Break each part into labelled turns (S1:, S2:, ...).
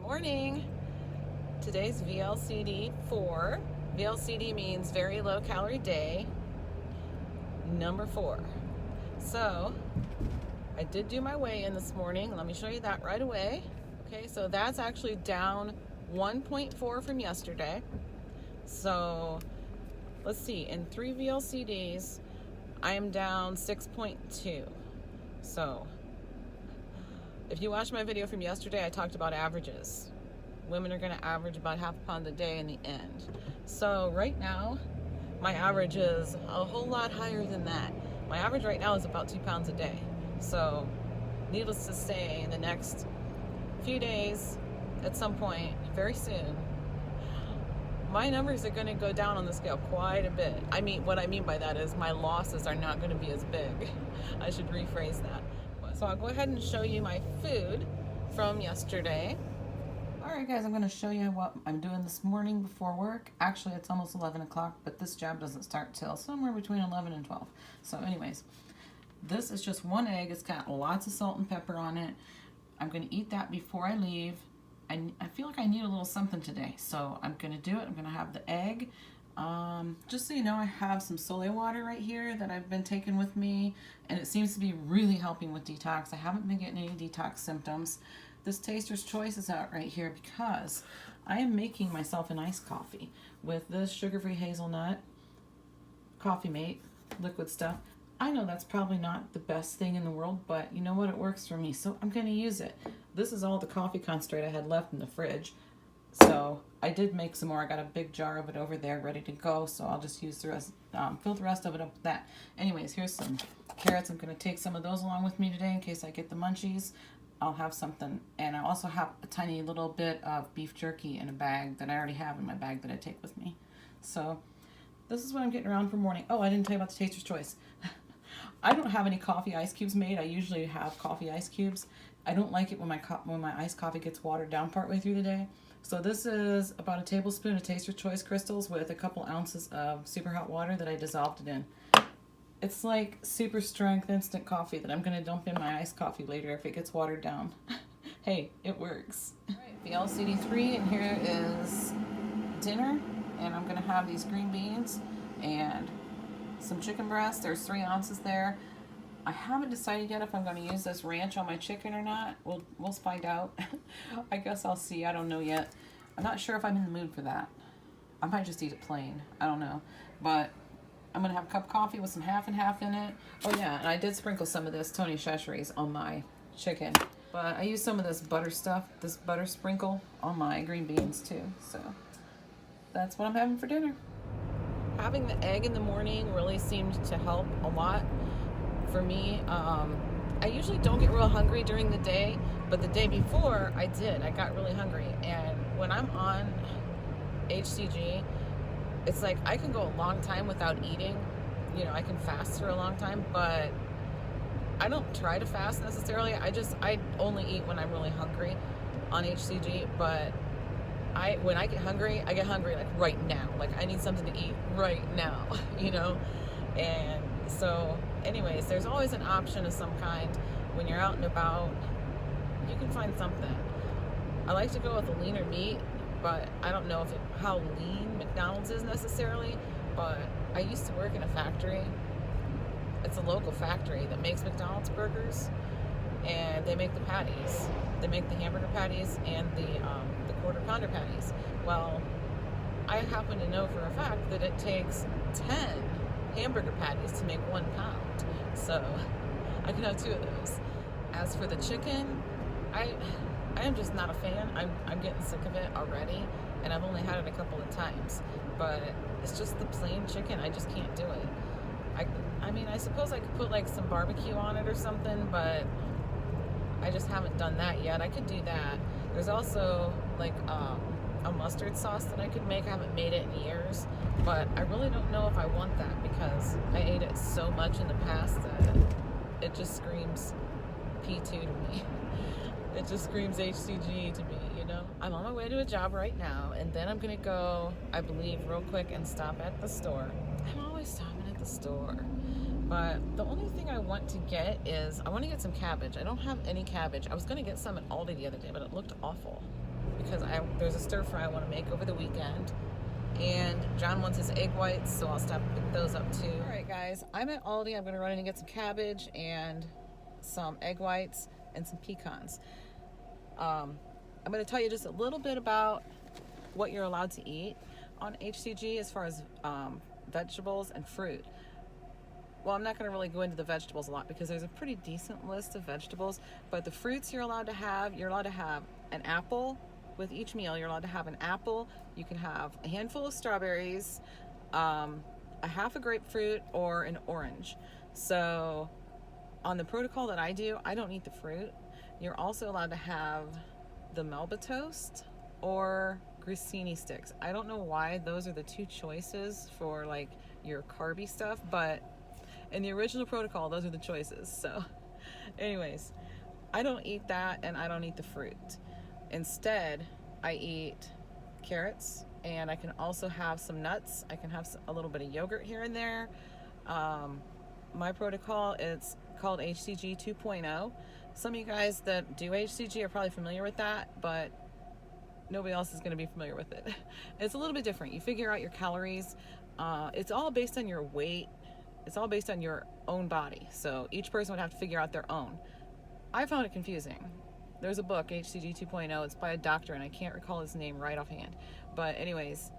S1: Morning. Today's VLCD 4. VLCD means very low calorie day. Number 4. So I did do my weigh-in this morning. Let me show you that right away. Okay, so that's actually down 1.4 from yesterday. So let's see, in 3 VLCDs, I am down 6.2. So if you watched my video from yesterday, I talked about averages. Women are going to average about half a pound a day in the end. So right now, my average is a whole lot higher than that. My average right now is about 2 pounds a day. So needless to say, in the next few days, at some point, very soon, my numbers are going to go down on the scale quite a bit. What I mean by that is my losses are not going to be as big. I should rephrase that. So I'll go ahead and show you my food from yesterday. Alright guys, I'm going to show you what I'm doing this morning before work. Actually, it's almost 11 o'clock, but this job doesn't start till somewhere between 11 and 12. So anyways, this is just one egg. It's got lots of salt and pepper on it. I'm going to eat that before I leave. I feel like I need a little something today, so I'm going to do it. I'm going to have the egg. Just so you know, I have some Soleil water right here that I've been taking with me, and it seems to be really helping with detox. I haven't been getting any detox symptoms. This Taster's Choice is out right here because I am making myself an iced coffee with this sugar-free hazelnut Coffee Mate liquid stuff. I know that's probably not the best thing in the world, but you know what? It works for me, so I'm going to use it. This is all the coffee concentrate I had left in the fridge. So I did make some more. I got a big jar of it over there ready to go, so I'll just use the rest, fill the rest of it up with that. Anyways, here's some carrots. I'm going to take some of those along with me today in case I get the munchies. I'll have something. And I also have a tiny little bit of beef jerky in a bag that I already have in my bag that I take with me. So this is what I'm getting around for morning. Oh, I didn't tell you about the Taster's Choice. I don't have any coffee ice cubes made. I usually have coffee ice cubes. I don't like it when my iced coffee gets watered down partway through the day. So this is about a tablespoon of Taster's Choice crystals with a couple ounces of super hot water that I dissolved it in. It's like super strength instant coffee that I'm going to dump in my iced coffee later if it gets watered down. Hey, it works. All right, VLCD 3, and here is dinner. And I'm going to have these green beans and some chicken breast. There's 3 ounces there. I haven't decided yet if I'm going to use this ranch on my chicken or not. We'll find out. I guess I'll see. I don't know yet. I'm not sure if I'm in the mood for that. I might just eat it plain. I don't know. But I'm going to have a cup of coffee with some half and half in it. Oh yeah, and I did sprinkle some of this Tony Chachere's on my chicken. But I used some of this butter stuff, this butter sprinkle, on my green beans too. So that's what I'm having for dinner. Having the egg in the morning really seemed to help a lot. For me, I usually don't get real hungry during the day, but the day before I did. I got really hungry, and when I'm on hCG, it's like I can go a long time without eating. You know, I can fast for a long time, but I don't try to fast necessarily. I only eat when I'm really hungry on hCG, but when I get hungry like right now. Like I need something to eat right now, you know? And so anyways, there's always an option of some kind when you're out and about. You can find something. I like to go with a leaner meat, but I don't know how lean McDonald's is necessarily, but I used to work in a factory. It's a local factory that makes McDonald's burgers, and they make the patties. They make the hamburger patties and the quarter pounder patties. Well, I happen to know for a fact that it takes 10 hamburger patties to make 1 pound. So I can have 2 of those. As for the chicken, I am just not a fan. I'm getting sick of it already, and I've only had it a couple of times. But it's just the plain chicken. I just can't do it. I mean, I suppose I could put like some barbecue on it or something, but I just haven't done that yet. I could do that. There's also like a mustard sauce that I could make. I haven't made it in years, but I really don't know if I want that because I ate it so much in the past that it just screams P2 to me. It just screams hCG to me, you know? I'm on my way to a job right now, and then I'm gonna go, I believe, real quick and stop at the store. I'm always stopping at the store. But the only thing I want to get is, I want to get some cabbage. I don't have any cabbage. I was going to get some at Aldi the other day, but it looked awful. because there's a stir fry I want to make over the weekend. And John wants his egg whites, so I'll stop and pick those up too. All right, guys, I'm at Aldi. I'm going to run in and get some cabbage and some egg whites and some pecans. I'm going to tell you just a little bit about what you're allowed to eat on hCG as far as vegetables and fruit. Well, I'm not going to really go into the vegetables a lot because there's a pretty decent list of vegetables, but the fruits you're allowed to have an apple with each meal. You're allowed to have an apple. You can have a handful of strawberries, a half a grapefruit, or an orange. So on the protocol that I do, I don't eat the fruit. You're also allowed to have the Melba toast or grissini sticks. I don't know why those are the two choices for like your carby stuff, but in the original protocol, those are the choices. So anyways, I don't eat that, and I don't eat the fruit. Instead, I eat carrots, and I can also have some nuts. I can have a little bit of yogurt here and there. My protocol is called hCG 2.0. Some of you guys that do hCG are probably familiar with that, but nobody else is going to be familiar with it. It's a little bit different. You figure out your calories. It's all based on your weight. It's all based on your own body. So each person would have to figure out their own. I found it confusing. There's a book, hCG 2.0. It's by a doctor, and I can't recall his name right offhand. But anyways,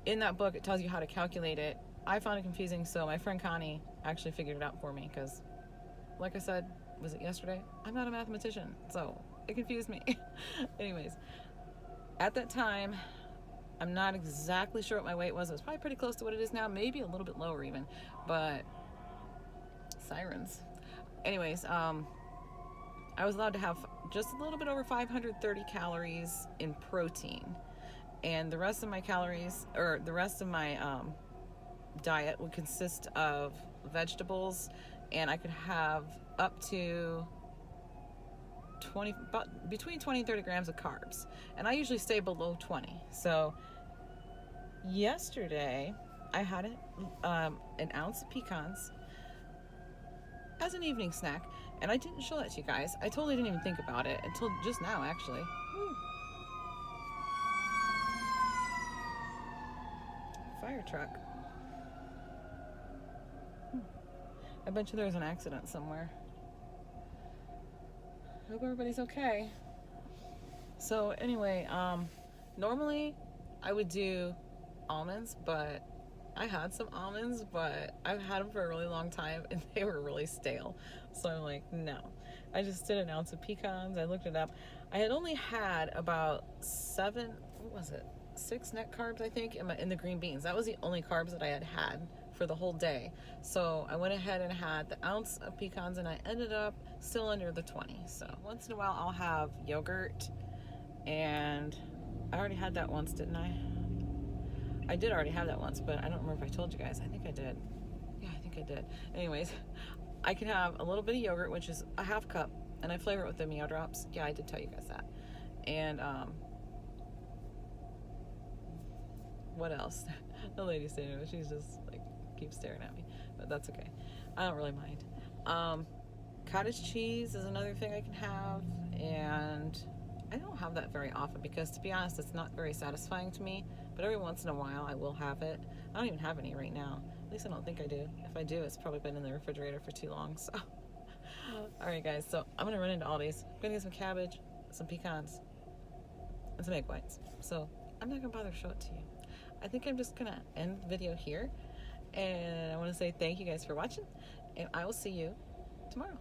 S1: in that book, it tells you how to calculate it. I found it confusing, so my friend Connie actually figured it out for me because, like I said, was it yesterday? I'm not a mathematician, so it confused me. Anyways, at that time, I'm not exactly sure what my weight was. It was probably pretty close to what it is now, maybe a little bit lower even, but sirens. Anyways, I was allowed to have just a little bit over 530 calories in protein, and the rest of my calories, or the rest of my diet would consist of vegetables, and I could have up to between 20 and 30 grams of carbs, and I usually stay below 20. So yesterday I had an ounce of pecans as an evening snack, and I didn't show that to you guys. I totally didn't even think about it until just now, actually. Fire truck. I bet you there's an accident somewhere. Hope everybody's okay. So anyway, normally I would do almonds, but I had some almonds, but I've had them for a really long time and they were really stale. So I'm like, no. I just did an ounce of pecans. I looked it up. I had only had about 6 net carbs, I think, in the green beans. That was the only carbs that I had for the whole day. So I went ahead and had the ounce of pecans, and I ended up still under the 20. So once in a while I'll have yogurt, and I already had that once, didn't I? I did already have that once, but I don't remember if I told you guys. I think I did. Yeah, I think I did. Anyways, I can have a little bit of yogurt, which is a half cup, and I flavor it with the Meow Drops. Yeah, I did tell you guys that. And what else? The lady standing there, she's just like keeps staring at me, but that's okay. I don't really mind. Cottage cheese is another thing I can have, and I don't have that very often because, to be honest, it's not very satisfying to me, but every once in a while I will have it. I don't even have any right now. At least I don't think I do. If I do, it's probably been in the refrigerator for too long. So alright guys, so I'm gonna run into Aldi's. I'm gonna get some cabbage, some pecans, and some egg whites. So I'm not gonna bother to show it to you. I think I'm just gonna end the video here, and I want to say thank you guys for watching, and I will see you tomorrow.